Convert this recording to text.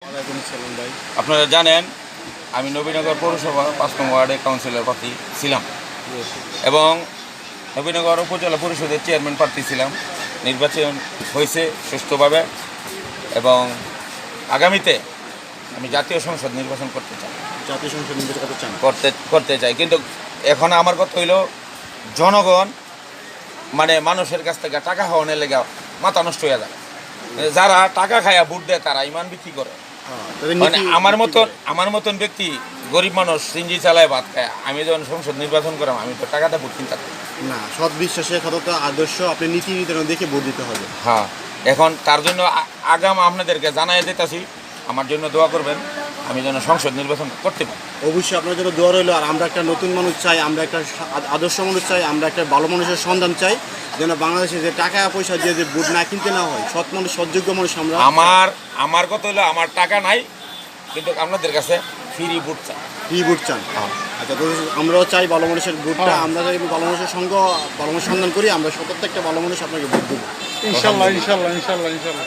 ওয়ালাইকুম আসসালাম ভাই। আপনারা জানেন আমি নবীনগর পৌরসভা ৫ নং ওয়ার্ডে কাউন্সিলর প্রার্থী ছিলাম এবং নবীনগর উপজেলা পরিষদের চেয়ারম্যান প্রার্থী ছিলাম। নির্বাচন হয়েছে সুষ্ঠুভাবে এবং আগামীতে আমি জাতীয় সংসদ নির্বাচন করতে চাই জাতীয় সংসদ নির্বাচন করতে চান? করতে চাই, কিন্তু এখন আমার কথা হইল জনগণ মানে মানুষের কাছ থেকে টাকা খাওয়ানোর লেগে মাথা নষ্ট হয়ে যায়। যারা টাকা খায়া ভোট দেয় তারা ইমান বিক্রি করে। মানে আমার মতন ব্যক্তি গরিব মানুষ সিঞ্জি চালায় ভাত খায়, আমি যখন সংসদ নির্বাচন করাম আমি তো টাকাটা ভোট কিনতে পারি না। সৎ বিশ্বাসের কথা তো আদর্শ আপনি নীতি নির্ধারণ দেখে ভোট দিতে হবে। হ্যাঁ, এখন তার জন্য আগাম আপনাদেরকে জানাই দিতেছি, আমার জন্য দোয়া করবেন আমি যেন সংসদ নির্বাচন করতে পারি। অবশ্যই আপনার জন্য দোয়া রইল। আর আমরা একটা নতুন মানুষ চাই, আমরা একটা আদর্শ মানুষ চাই, আমরা একটা ভালো মানুষের সন্ধান চাই, যেন বাংলাদেশে যে টাকা পয়সা দিয়ে যে ভোট না কিনতে না হয়, সৎ মানুষ সৎযোগ্য মানুষ আমরা। আমার কথা হলো আমার টাকা নাই, কিন্তু আপনাদের কাছে ফ্রি ভোট চাই। ফ্রি ভোট চান? আচ্ছা, তো আমরাও চাই ভালো মানুষের ভোটটা। আমরা চাই ভালো মানুষের সঙ্গ, ভালো মানুষ সন্ধান করি। আমরা সতর্ক একটা ভালো মানুষ আপনাকে ভোট দেবো। ইনশাল্লাহ ইনশাল্লাহ ইনশাল্লাহ ইনশাল্লাহ।